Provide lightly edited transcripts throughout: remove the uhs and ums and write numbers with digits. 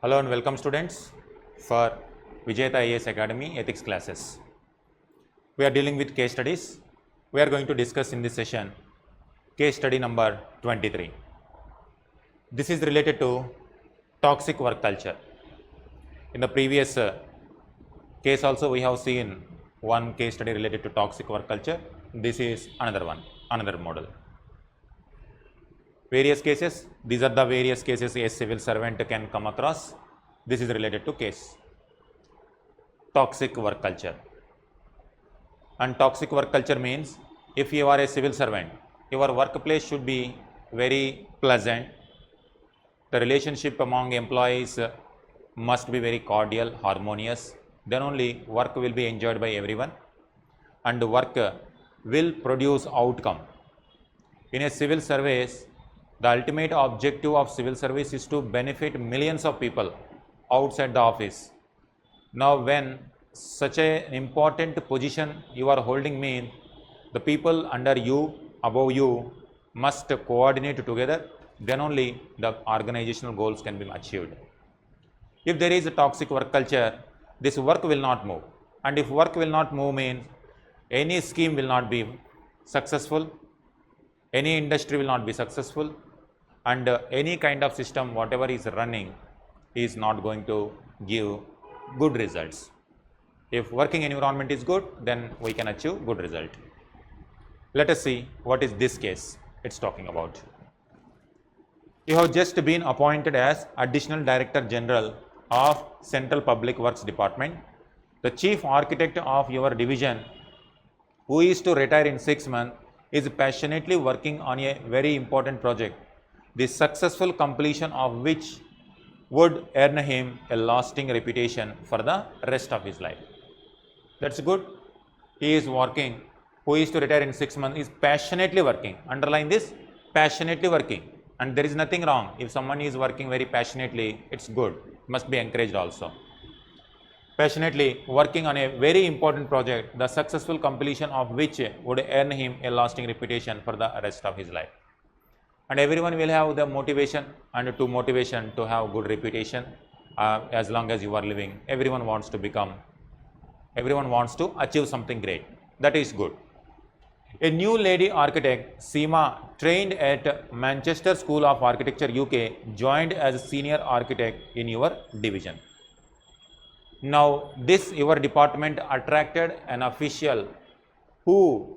Hello and welcome students for Vijetha IAS Academy ethics classes. We are dealing with case studies. We are going to discuss in this session case study number 23. This is related to toxic work culture. In the previous case also we have seen one case study related to toxic work culture. This is another one, another model. Various cases, these are the various cases a civil servant can come across. This is related to case toxic work culture. And toxic work culture means if you are a civil servant, your workplace should be very pleasant. The relationship among employees must be very cordial, harmonious. Then only work will be enjoyed by everyone and work will produce outcome. In a civil service, the ultimate objective of civil service is to benefit millions of people outside the office. Now, when such an important position you are holding means the people under you, above you must coordinate together, then only the organizational goals can be achieved. If there is a toxic work culture, this work will not move. And if work will not move means any scheme will not be successful, any industry will not be successful, and any kind of system whatever is running is not going to give good results. If working environment is good, then we can achieve good result. Let us see what is this case it's talking about. You have just been appointed as Additional Director General of Central Public Works Department. The Chief Architect of your division, who is to retire in 6 months, is passionately working on a very important project, the successful completion of which would earn him a lasting reputation for the rest of his life. That's good. He is working, who is to retire in 6 months, is passionately working. Underline this, passionately working. And there is nothing wrong. If someone is working very passionately, it's good. Must be encouraged also. Passionately working on a very important project, the successful completion of which would earn him a lasting reputation for the rest of his life. And everyone will have the motivation and to motivation to have good reputation as long as you are living. Everyone wants to achieve something great. That is good. A new lady architect, Soma, trained at Manchester School of Architecture, UK, joined as senior architect in your division. Now, this your department attracted an official who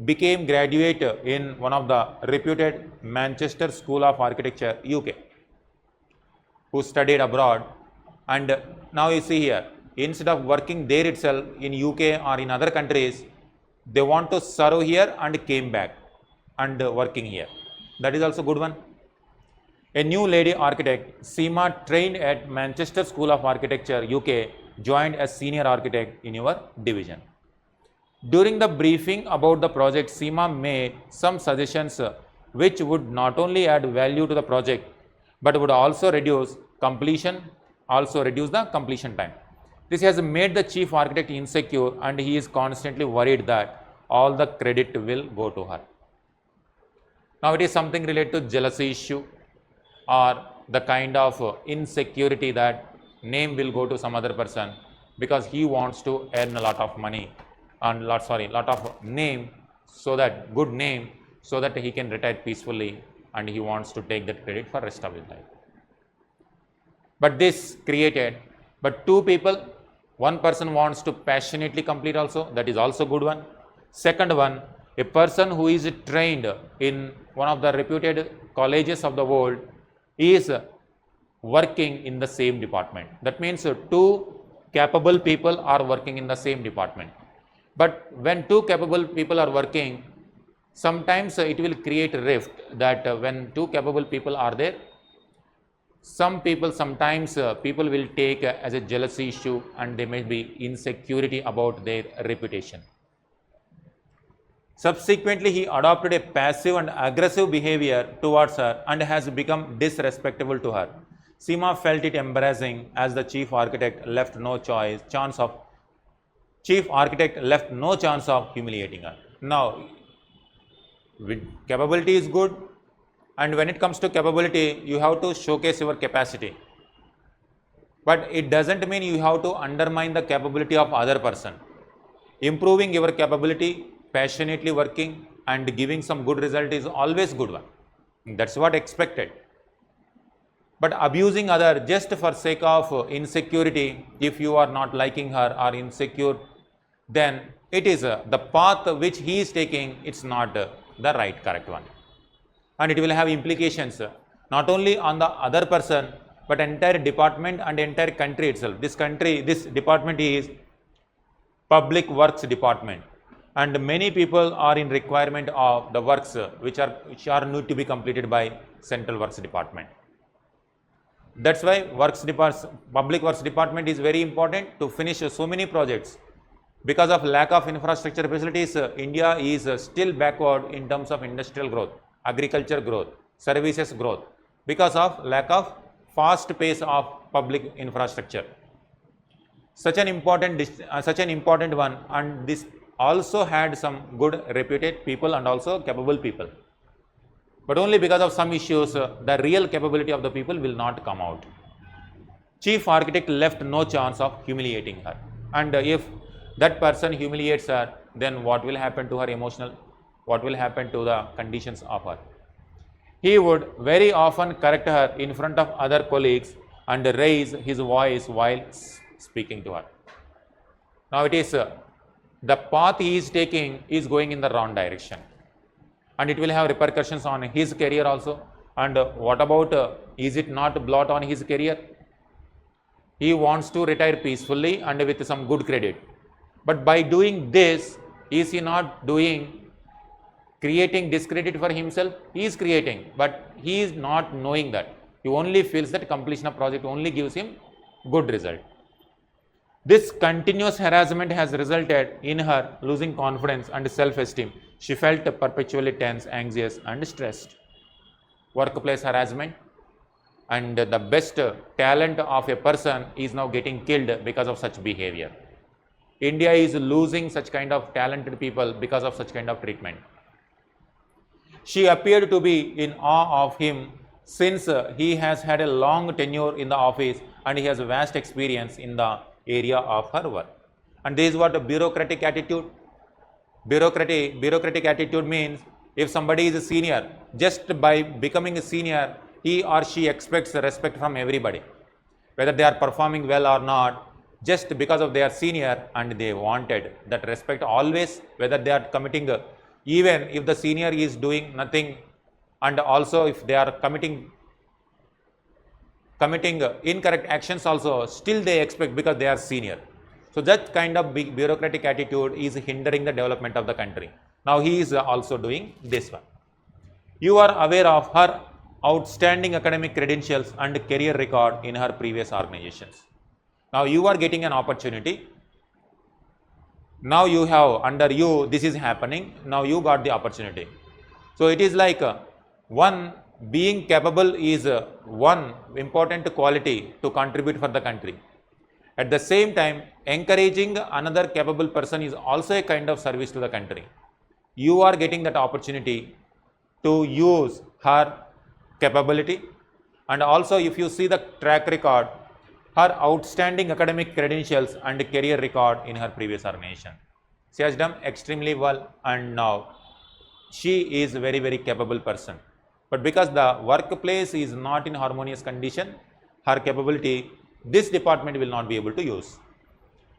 became graduate in one of the reputed Manchester School of Architecture, UK, who studied abroad. And now you see here, instead of working there itself in UK or in other countries, they want to serve here and came back and working here. That is also good one. A new lady architect, Soma, trained at Manchester School of Architecture, UK, joined as senior architect in your division. During the briefing about the project, Soma made some suggestions which would not only add value to the project, but would also reduce the completion time. This has made the chief architect insecure and he is constantly worried that all the credit will go to her. Now it is something related to jealousy issue or the kind of insecurity that name will go to some other person because he wants to earn a lot of money and lot of name, so that good name, so that he can retire peacefully and he wants to take that credit for rest of his life. But this created, but two people, one person wants to passionately complete also, that is also good one. Second one, a person who is trained in one of the reputed colleges of the world is working in the same department. That means two capable people are working in the same department. But when two capable people are working, sometimes it will create a rift that when two capable people are there, sometimes people will take as a jealousy issue and there may be insecurity about their reputation. Subsequently, he adopted a passive and aggressive behavior towards her and has become disrespectful to her. Soma felt it embarrassing as the chief architect left no chance of humiliating her. Now, capability is good, And when it comes to capability, you have to showcase your capacity. but it doesn't mean you have to undermine the capability of other person. Improving your capability, passionately working and giving some good result is always good one. That's what expected. But abusing other just for sake of insecurity, if you are not liking her or insecure, then it is the path which he is taking, it's not the right correct one. And it will have implications not only on the other person, but entire department and entire country itself. This department is Public Works Department, and many people are in requirement of the works which are need to be completed by Central Works Department. That's why Public Works Department is very important to finish so many projects. Because of lack of infrastructure facilities, India is still backward in terms of industrial growth, agriculture growth, services growth, because of lack of fast pace of public infrastructure. Such an important one, and this also had some good reputed people and also capable people. But only because of some issues, the real capability of the people will not come out. Chief architect left no chance of humiliating her. And if that person humiliates her, then what will happen to her emotional? What will happen to the conditions of her? He would very often correct her in front of other colleagues and raise his voice while speaking to her. Now it is the path he is taking is going in the wrong direction, and it will have repercussions on his career also. And what about is it not blot on his career? He wants to retire peacefully and with some good credit. But by doing this, is he not creating discredit for himself? He is creating, but he is not knowing that. He only feels that completion of project only gives him good result. This continuous harassment has resulted in her losing confidence and self-esteem. She felt perpetually tense, anxious and stressed. Workplace harassment, and the best talent of a person is now getting killed because of such behavior. India is losing such kind of talented people because of such kind of treatment. She appeared to be in awe of him since he has had a long tenure in the office and he has vast experience in the area of her work. And this is what a bureaucratic attitude. Bureaucratic attitude means if somebody is a senior, just by becoming a senior, he or she expects respect from everybody, whether they are performing well or not, just because of their senior, and they wanted that respect always, whether they are committing, even if the senior is doing nothing, and also if they are committing incorrect actions also, still they expect because they are senior. So that kind of bureaucratic attitude is hindering the development of the country. Now he is also doing this one. You are aware of her outstanding academic credentials and career record in her previous organizations. Now you are getting an opportunity. Now you have under you, this is happening. Now you got the opportunity. So it is like one, being capable is one important quality to contribute for the country. At the same time, encouraging another capable person is also a kind of service to the country. You are getting that opportunity to use her capability, and also if you see the track record, her outstanding academic credentials and career record in her previous organization. She has done extremely well, and now she is a very, very capable person. But because the workplace is not in harmonious condition, her capability, this department will not be able to use.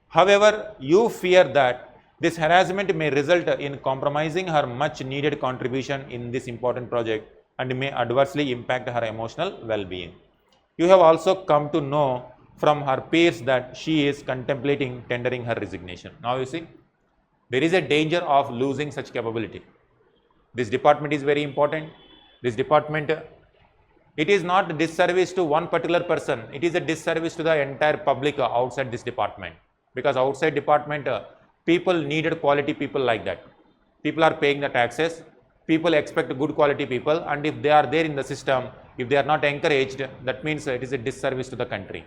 However, you fear that this harassment may result in compromising her much needed contribution in this important project and may adversely impact her emotional well-being. You have also come to know from her peers that she is contemplating tendering her resignation. Now you see, there is a danger of losing such capability. This department is very important. This department, it is not a disservice to one particular person. It is a disservice to the entire public outside this department. Because outside department, people needed quality people like that. People are paying the taxes. People expect good quality people, and if they are there in the system, if they are not encouraged, that means it is a disservice to the country.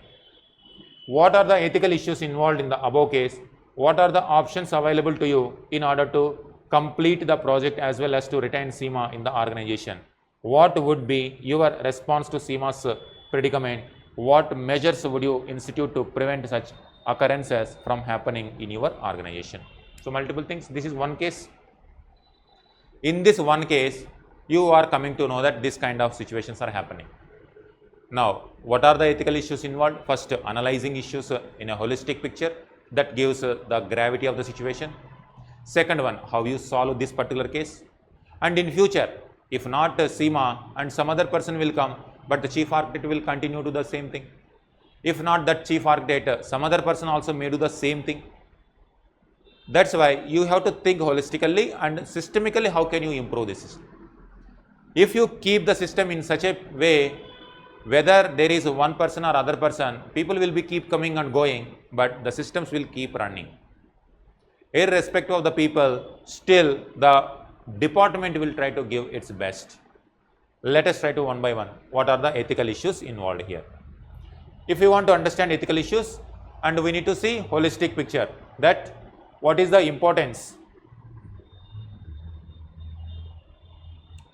What are the ethical issues involved in the above case? What are the options available to you in order to complete the project as well as to retain Seema in the organization? What would be your response to Seema's predicament? what measures would you institute to prevent such occurrences from happening in your organization? So, multiple things. This is one case. In this one case, you are coming to know that this kind of situations are happening. Now, what are the ethical issues involved? First, analyzing issues in a holistic picture that gives the gravity of the situation. Second one, how you solve this particular case. And in future, if not SEMA and some other person will come, but the chief architect will continue to do the same thing. If not that chief architect, some other person also may do the same thing. That's why you have to think holistically and systemically how can you improve the system. If you keep the system in such a way, whether there is one person or other person, people will be keep coming and going, but the systems will keep running. Irrespective of the people, still the department will try to give its best. Let us try to one by one. What are the ethical issues involved here? If we want to understand ethical issues, and we need to see holistic picture, that what is the importance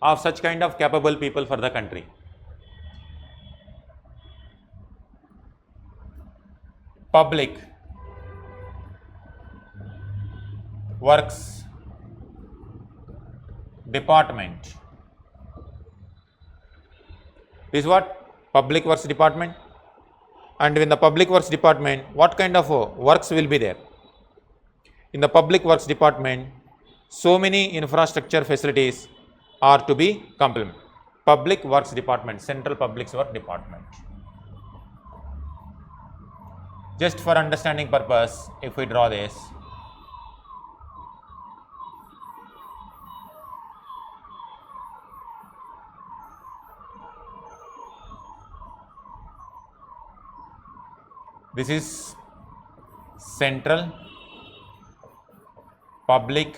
of such kind of capable people for the country. Public Works Department is what? Public Works Department. And in the Public Works Department, what kind of works will be there? In the Public Works Department, so many infrastructure facilities are to be complemented. Public Works Department, Central Public Works Department. Just for understanding purpose, if we draw this, this is Central Public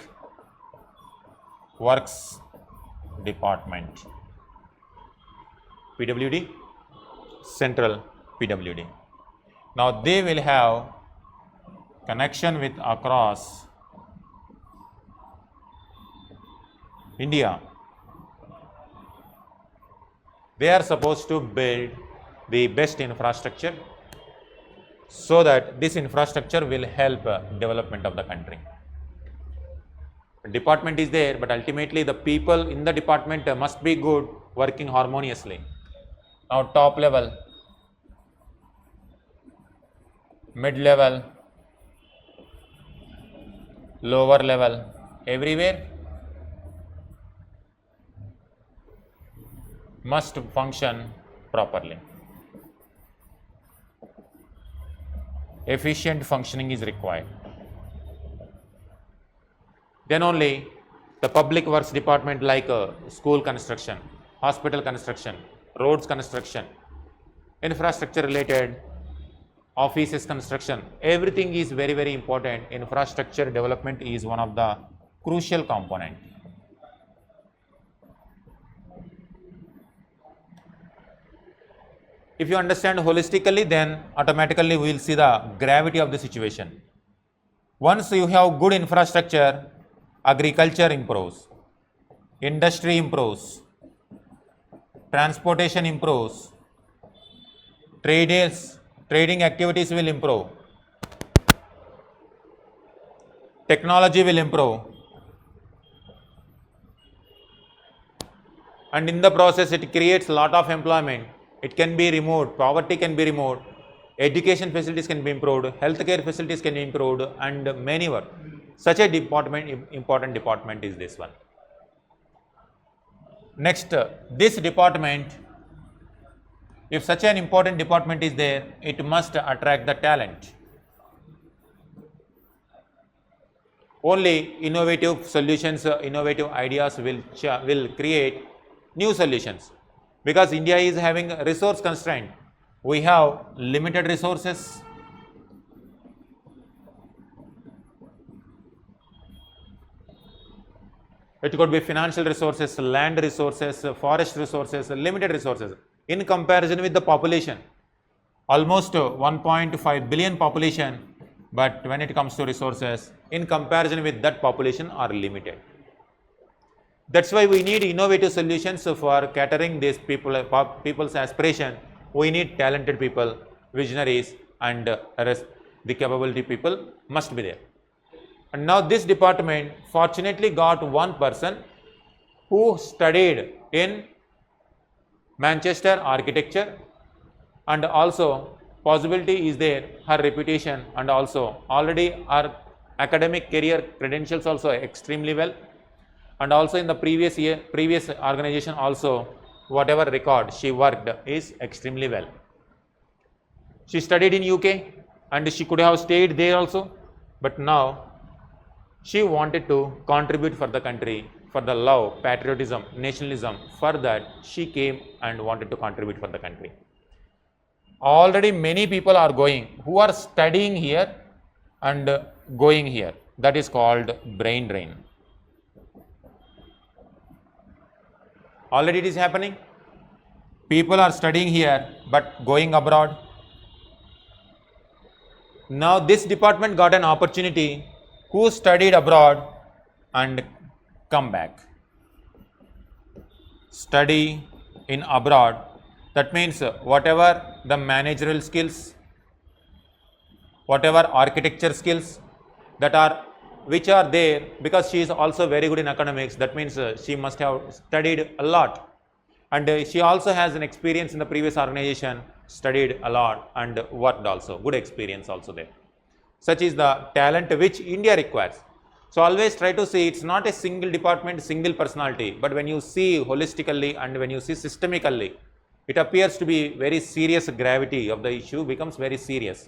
Works Department, PWD, Central PWD. Now, they will have connection with across India. They are supposed to build the best infrastructure so that this infrastructure will help development of the country. Department is there, but ultimately the people in the department must be good, working harmoniously. Now, top level, mid level, lower level, everywhere must function properly. Efficient functioning is required. Then only the Public Works Department, like school construction, hospital construction, roads construction, infrastructure related, offices construction, everything is very, very important. Infrastructure development is one of the crucial component. If you understand holistically, then automatically we will see the gravity of the situation. Once you have good infrastructure, agriculture improves, industry improves, transportation improves, trading activities will improve, technology will improve, and in the process it creates a lot of employment. It can be removed, poverty can be removed, education facilities can be improved, healthcare facilities can be improved, and many more. Such a important department is this one. Next, this department, if such an important department is there, it must attract the talent. Only innovative solutions, innovative ideas will create new solutions. Because India is having resource constraint. We have limited resources. It could be financial resources, land resources, forest resources, limited resources. In comparison with the population, almost 1.5 billion population, but when it comes to resources, in comparison with that population are limited. That's why we need innovative solutions for catering these people's aspiration we need talented people, visionaries, and the capability people must be there. And now this department fortunately got one person who studied in Manchester architecture, and also possibility is there, her reputation and also already her academic career credentials also extremely well, and also in the previous organization also whatever record she worked is extremely well. She studied in UK and she could have stayed there also, but now she wanted to contribute for the country, for the love, patriotism, nationalism. For that she came and wanted to contribute for the country. Already many people are going who are studying here and going here. That is called brain drain. Already it is happening. People are studying here but going abroad. Now this department got an opportunity who studied abroad and come back. Study in abroad, that means whatever the managerial skills, whatever architecture skills that are which are there, because she is also very good in academics, that means she must have studied a lot, and she also has an experience in the previous organization, studied a lot and worked also, good experience also there. Such is the talent which India requires. So always try to see it's not a single department, single personality, but when you see holistically and when you see systemically, it appears to be very serious. Gravity of the issue becomes very serious.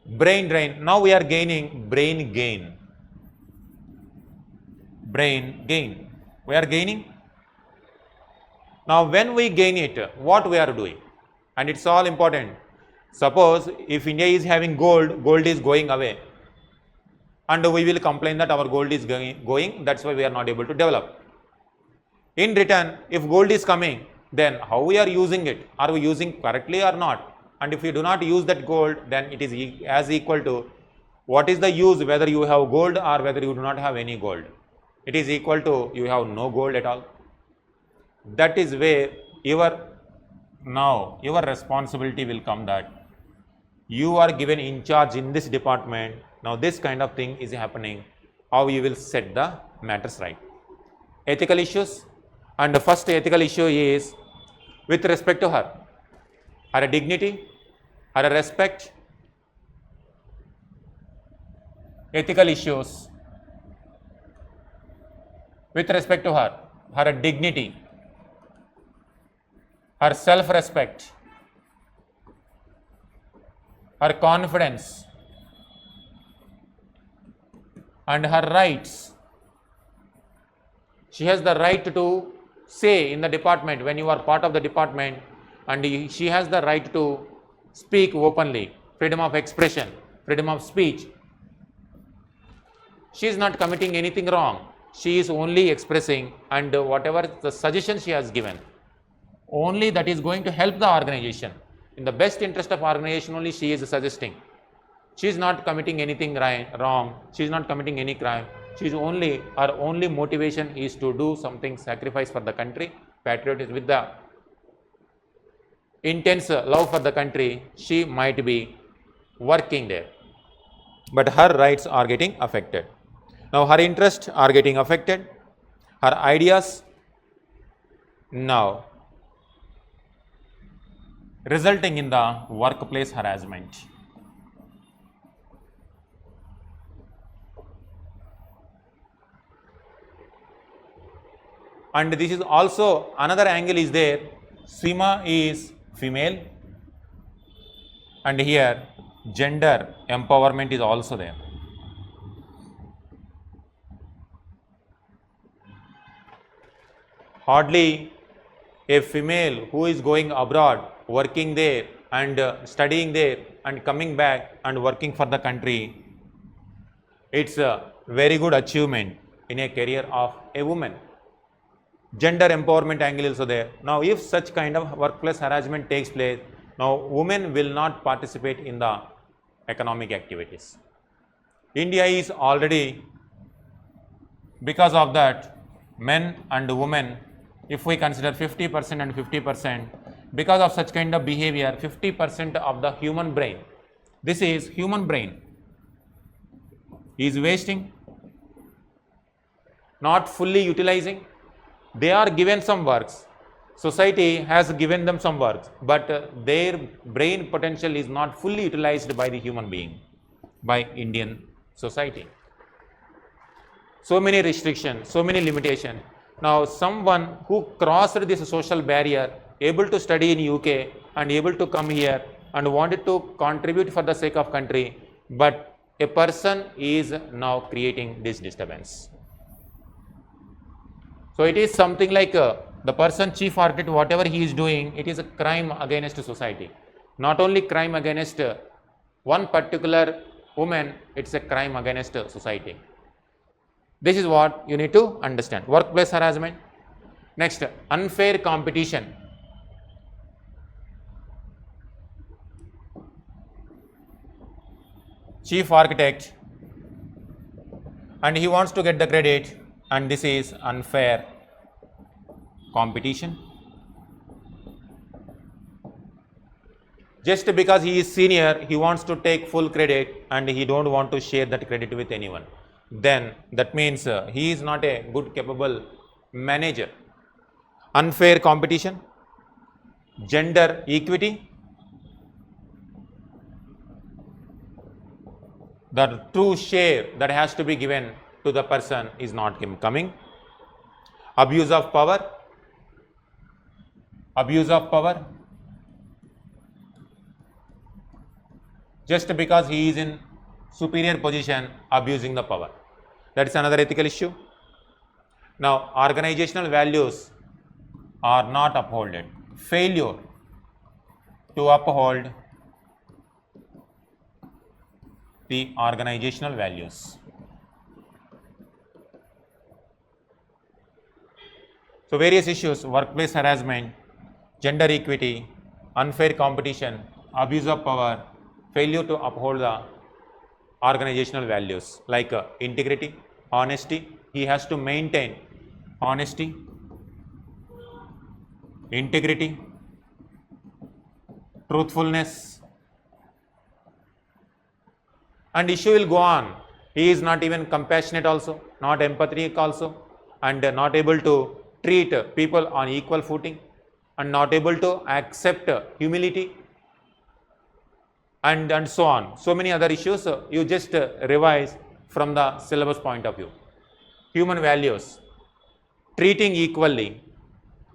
Brain drain. Now we are gaining brain gain. Brain gain. We are gaining. Now when we gain it, what we are doing? And it's all important. Suppose if India is having gold, gold is going away, and we will complain that our gold is going, that's why we are not able to develop. In return, if gold is coming, then how we are using it? Are we using correctly or not? And if we do not use that gold, then it is as equal to what is the use whether you have gold or whether you do not have any gold. It is equal to you have no gold at all. That is where your responsibility will come, that you are given in charge in this department. Now this kind of thing is happening, how you will set the matters right. Ethical issues, and the first ethical issue is with respect to her dignity, her respect. Ethical issues with respect to her dignity, her self-respect, her confidence, and her rights. She has the right to say in the department when you are part of the department, and she has the right to speak openly, freedom of expression, freedom of speech. She is not committing anything wrong. She is only expressing, and whatever the suggestion she has given, only that is going to help the organization. In the best interest of organization only she is suggesting. She is not committing anything wrong. She is not committing any crime. She is only, her only motivation is to do something, sacrifice for the country, patriotism, with the intense love for the country. She might be working there, but her rights are getting affected. Now her interests are getting affected, her ideas, now resulting in the workplace harassment. And this is also another angle is there. Sima is female, and here gender empowerment is also there. Hardly a female who is going abroad, working there and studying there and coming back and working for the country, it's a very good achievement in a career of a woman. Gender empowerment angle is also there. Now if such kind of workplace harassment takes place, now women will not participate in the economic activities. India is already, because of that, men and women if we consider 50% and 50%, because of such kind of behavior, 50% of the human brain, this is human brain, is wasting, not fully utilizing. They are given some works, society has given them some works, but their brain potential is not fully utilized by the human being, by Indian society. So many restrictions, so many limitations. Now someone who crossed this social barrier, able to study in UK and able to come here and wanted to contribute for the sake of country, but a person is now creating this disturbance. So it is something like the person chief architect, whatever he is doing, it is a crime against society. Not only crime against one particular woman, it's a crime against society. This is what you need to understand. Workplace harassment. Next, unfair competition. Chief architect, and he wants to get the credit, and this is unfair competition. Just because he is senior, he wants to take full credit and he don't want to share that credit with anyone. Then that means he is not a good capable manager. Unfair competition. Gender equity. The true share that has to be given to the person is not coming. Abuse of power. Abuse of power. Just because he is in superior position, abusing the power. That is another ethical issue. Now, organizational values are not upheld. Failure to uphold the organizational values. So various issues: workplace harassment, gender equity, unfair competition, abuse of power, failure to uphold the organizational values like integrity, honesty. He has to maintain honesty, integrity, truthfulness, and issue will go on. He is not even compassionate also, not empathetic also, and not able to treat people on equal footing, and not able to accept humility, and so on. So many other issues you just revise from the syllabus point of view. Human values, treating equally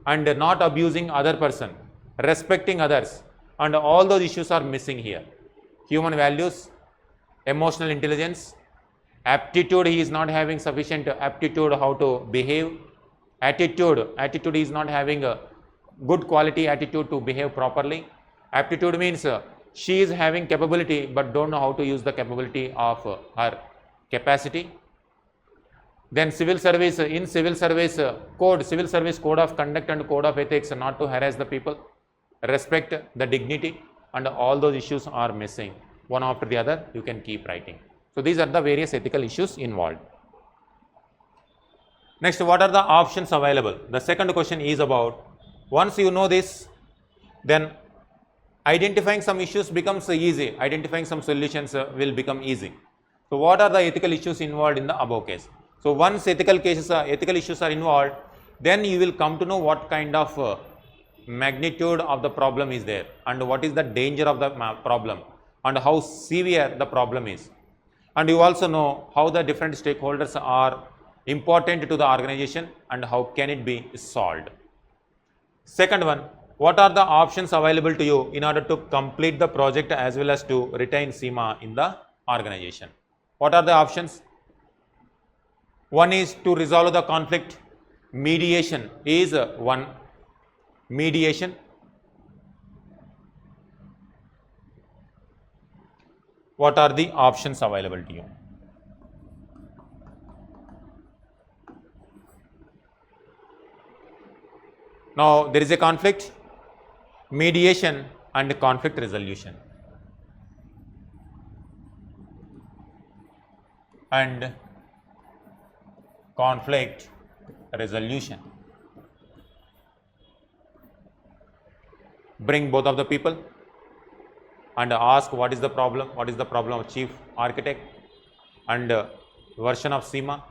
and not abusing other person, respecting others, and all those issues are missing here. Human values, emotional intelligence, aptitude, he is not having sufficient aptitude how to behave. Attitude is not having a good quality attitude to behave properly. Aptitude means she is having capability but don't know how to use the capability of her capacity. Then civil service, in civil service code of conduct and code of ethics, not to harass the people, respect the dignity, and all those issues are missing. One after the other you can keep writing. So these are the various ethical issues involved. Next, what are the options available? The second question is about, once you know this, then identifying some issues becomes easy, identifying some solutions will become easy. So what are the ethical issues involved in the above case? So once ethical issues are involved, then you will come to know what kind of magnitude of the problem is there, and what is the danger of the problem, and how severe the problem is. And you also know how the different stakeholders are important to the organization and how can it be solved. Second one, what are the options available to you in order to complete the project as well as to retain SEMA in the organization? What are the options? One is to resolve the conflict. Mediation is one. Mediation. What are the options available to you? Now there is a conflict, mediation and conflict resolution. And conflict resolution. bring both of the people and ask what is the problem of chief architect and version of SEMA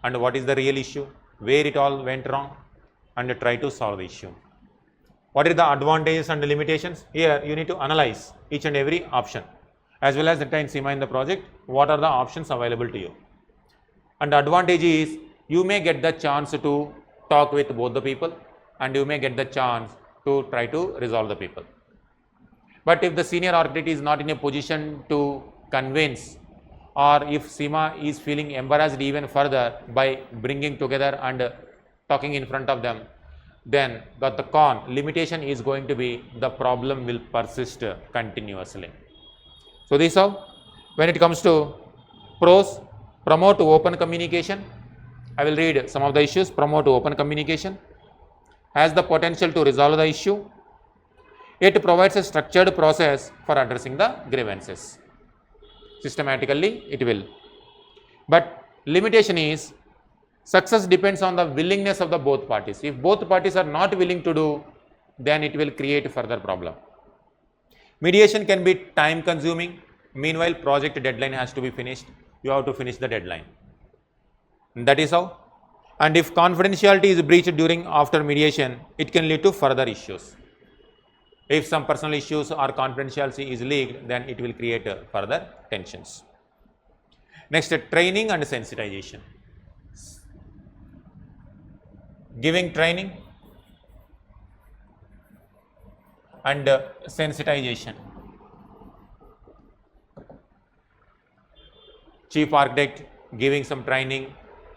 and what is the real issue, where it all went wrong, and try to solve the issue. What are the advantages and the limitations? Here you need to analyze each and every option as well as data in SEMA in the project, what are the options available to you. And the advantage is you may get the chance to talk with both the people and you may get the chance to try to resolve the people. But if the senior architect is not in a position to convince, or if SEMA is feeling embarrassed even further by bringing together and talking in front of them, then the limitation is going to be the problem will persist continuously. So this is how, when it comes to pros, promote open communication. I will read some of the issues. Promote open communication, has the potential to resolve the issue. It provides a structured process for addressing the grievances. Systematically it will. But limitation is success depends on the willingness of the both parties. If both parties are not willing to do, then it will create further problem. Mediation can be time consuming. Meanwhile, project deadline has to be finished. You have to finish the deadline. That is how. And if confidentiality is breached after mediation, it can lead to further issues. If some personal issues or confidentiality is leaked, then it will create further tensions. Next, training and sensitization. Giving training and sensitization. Chief architect giving some training,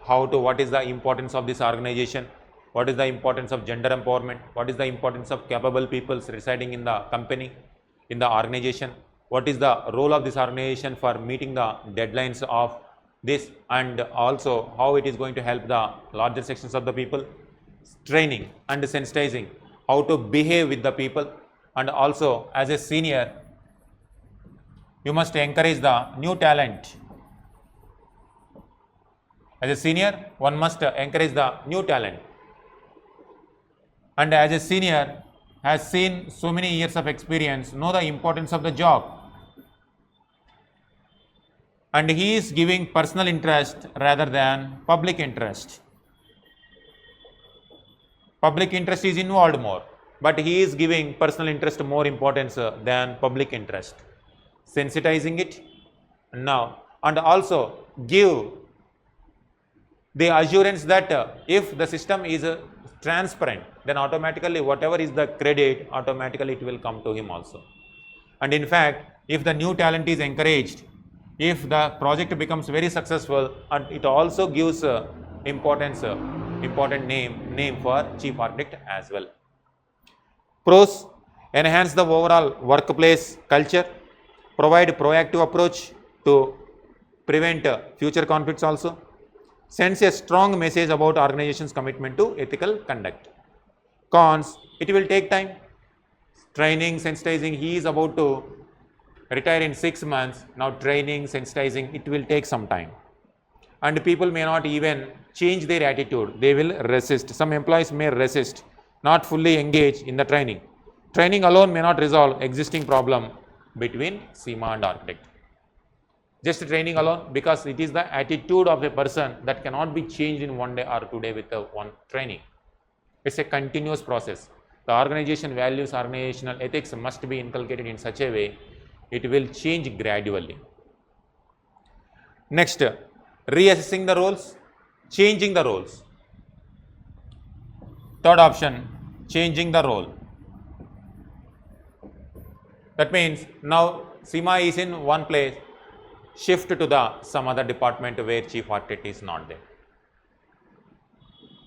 what is the importance of this organization, what is the importance of gender empowerment, what is the importance of capable people residing in the company, in the organization, what is the role of this organization for meeting the deadlines of this, and also how it is going to help the larger sections of the people. Training and sensitizing, how to behave with the people, and also as a senior you must encourage the new talent. As a senior, one must encourage the new talent, and as a senior has seen so many years of experience, know the importance of the job, and he is giving personal interest rather than public interest. Public interest is involved more, but he is giving personal interest more importance than public interest. Sensitizing it now, and also give the assurance that if the system is transparent, then automatically whatever is the credit, automatically it will come to him also. And in fact, if the new talent is encouraged, if the project becomes very successful, and it also gives important name for chief architect as well. Pros: enhance the overall workplace culture, provide proactive approach to prevent future conflicts also, sends a strong message about organization's commitment to ethical conduct. Cons: it will take time. Training, sensitizing, he is about to retire in 6 months. Now training, sensitizing, it will take some time. And people may not even change their attitude, they will resist. Some employees may resist, not fully engage in the training. Training alone may not resolve existing problem between SEMA and architect. Just training alone, because it is the attitude of a person that cannot be changed in 1 day or 2 days with one training. It's a continuous process. The organization values, organizational ethics must be inculcated in such a way, it will change gradually. Next, reassessing the roles, changing the roles. Third option, changing the role. That means now SEMA is in one place, shift to some other department where chief architect is not there.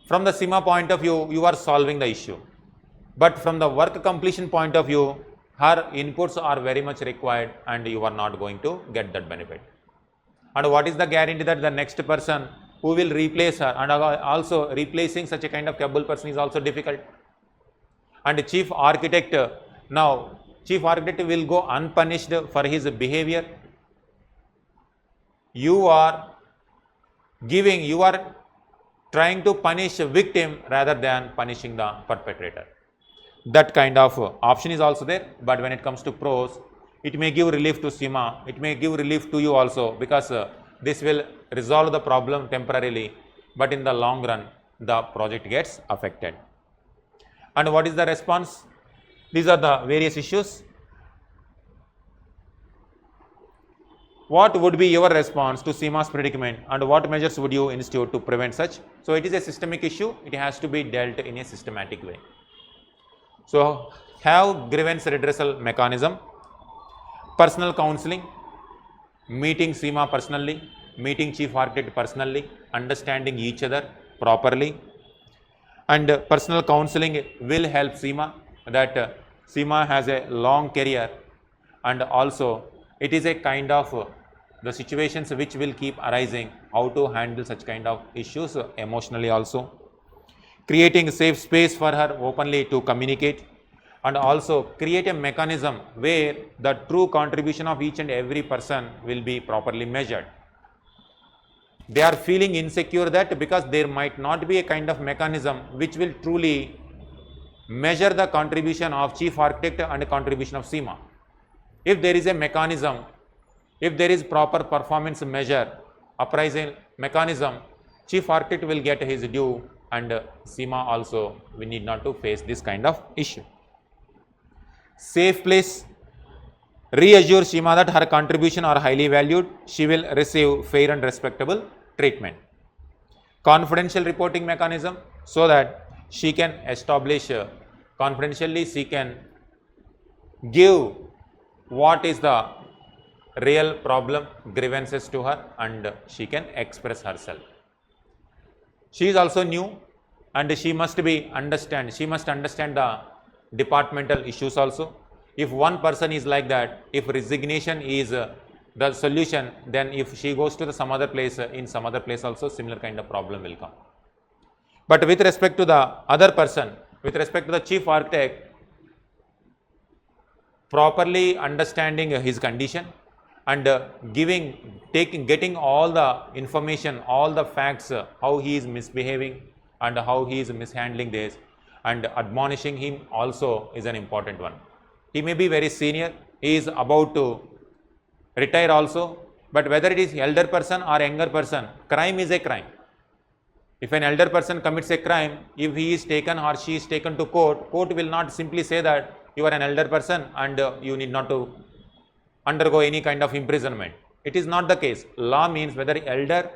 From the SEMA point of view, you are solving the issue. But from the work completion point of view, her inputs are very much required and you are not going to get that benefit. And what is the guarantee that the next person who will replace her, and also replacing such a kind of capable person is also difficult. And chief architect, now chief architect will go unpunished for his behavior. You are trying to punish a victim rather than punishing the perpetrator. that kind of option is also there. But when it comes to pros, it may give relief to Sima, it may give relief to you also, because this will resolve the problem temporarily, but in the long run the project gets affected. And what is the response? These are the various issues. What would be your response to Sima's predicament, and what measures would you institute to prevent such? So it is a systemic issue, it has to be dealt in a systematic way. So have grievance redressal mechanism, personal counseling, meeting Sima personally, meeting chief architect personally, understanding each other properly, and personal counseling will help Sima, that Sima has a long career, and also it is a kind of the situations which will keep arising, how to handle such kind of issues emotionally also, creating a safe space for her openly to communicate, and also create a mechanism where the true contribution of each and every person will be properly measured. They are feeling insecure that because there might not be a kind of mechanism which will truly measure the contribution of chief architect and contribution of Sima. If there is a mechanism, if there is proper performance measure, appraisal mechanism, chief architect will get his due, and Sima also, we need not to face this kind of issue. Safe place, reassure Sima that her contribution are highly valued, she will receive fair and respectable treatment. Confidential reporting mechanism, so that she can establish confidentially, she can give what is the real problem, grievances to her, and she can express herself. She is also new, and she must understand the departmental issues also. If one person is like that, if resignation is the solution, then if she goes to some other place, in some other place also similar kind of problem will come. But with respect to the other person, with respect to the chief architect, properly understanding his condition and getting all the information, all the facts, how he is misbehaving and how he is mishandling this, and admonishing him also is an important one. He may be very senior, he is about to retire also, but whether it is elder person or younger person, crime is a crime. If an elder person commits a crime, if he is taken or she is taken to court, court will not simply say that you are an elder person and you need not to undergo any kind of imprisonment. It is not the case. Law means whether elder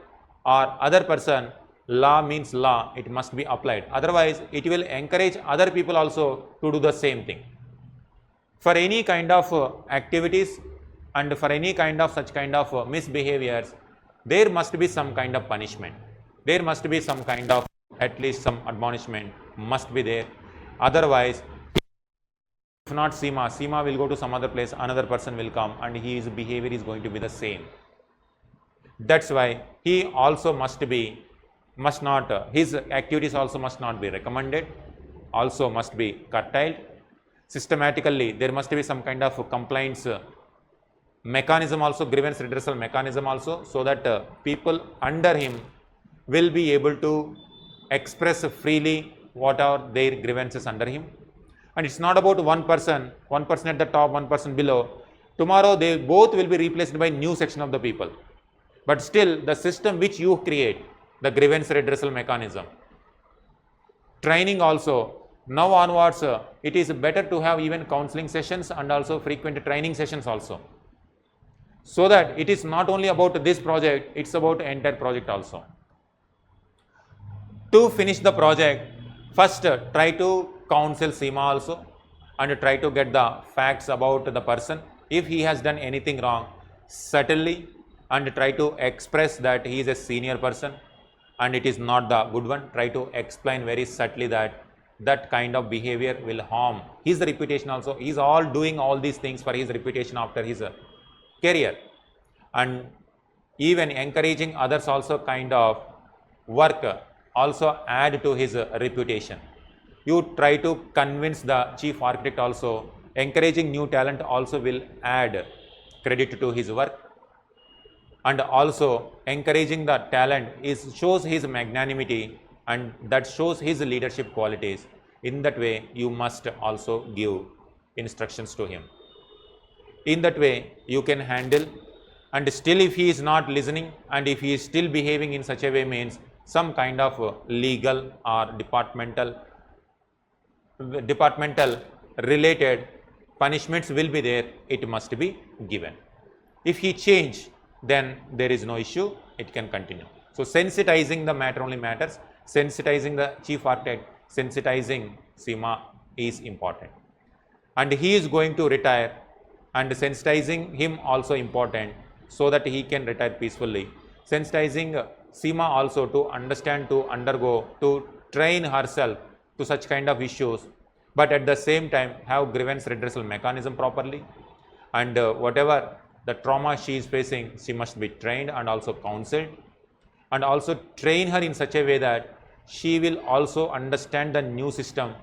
or other person, law means law, it must be applied. Otherwise, it will encourage other people also to do the same thing. For any kind of activities and for any kind of such kind of misbehaviors, there must be some kind of punishment. There must be some kind of, at least some admonishment must be there. Otherwise, if not Sima will go to some other place, another person will come and his behavior is going to be the same. That's why he also his activities also must not be recommended, also must be curtailed. Systematically, there must be some kind of complaints mechanism also, grievance redressal mechanism also, so that people under him will be able to express freely what are their grievances under him. And it's not about one person at the top, one person below. Tomorrow they both will be replaced by new section of the people. But still the system which you create, the grievance redressal mechanism, training also, now onwards it is better to have even counseling sessions and also frequent training sessions also. So that it is not only about this project, it's about the entire project also. To finish the project, first try to counsel Sima also and try to get the facts about the person. If he has done anything wrong, subtly, and try to express that he is a senior person and it is not the good one. Try to explain very subtly that that kind of behavior will harm his reputation also. He is all doing all these things for his reputation after his career, and even encouraging others also kind of work also add to his reputation. You try to convince the chief architect also, encouraging new talent also will add credit to his work, and also encouraging the talent shows his magnanimity and that shows his leadership qualities. In that way, you must also give instructions to him. In that way, you can handle, and still if he is not listening and if he is still behaving in such a way, means some kind of legal or departmental related punishments will be there, it must be given. If he change, then there is no issue, it can continue. So sensitizing the matter only matters, sensitizing the chief architect, sensitizing Soma is important. And he is going to retire, and sensitizing him also important, so that he can retire peacefully. Sensitizing Soma also to understand, to undergo, to train herself to such kind of issues, but at the same time have grievance redressal mechanism properly, and whatever the trauma she is facing, she must be trained and also counseled, and also train her in such a way that she will also understand the new system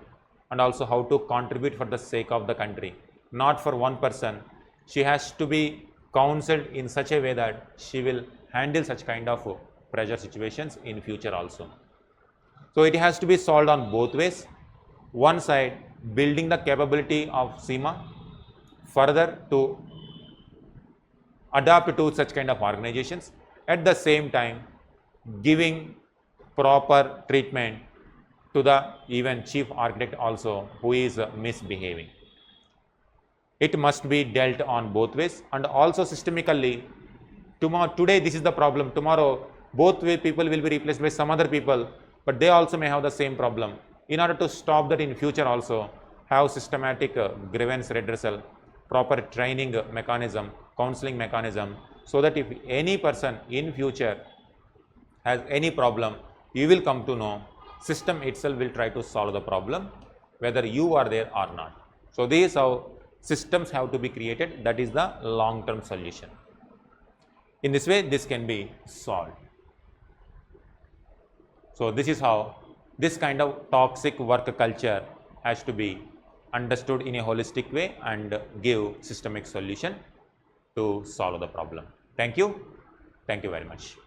and also how to contribute for the sake of the country, not for one person. She has to be counseled in such a way that she will handle such kind of pressure situations in future also. So it has to be solved on both ways. One side, building the capability of Soma further to adapt to such kind of organizations, at the same time giving proper treatment to the even chief architect also who is misbehaving. It must be dealt on both ways, and also systemically. Today this is the problem, tomorrow both way people will be replaced by some other people, but they also may have the same problem. In order to stop that in future also, have systematic grievance redressal, proper training mechanism, counseling mechanism, so that if any person in future has any problem, you will come to know, system itself will try to solve the problem whether you are there or not. So this is how systems have to be created, that is the long term solution. In this way this can be solved. So this is how this kind of toxic work culture has to be understood in a holistic way and give systemic solution to solve the problem. Thank you very much.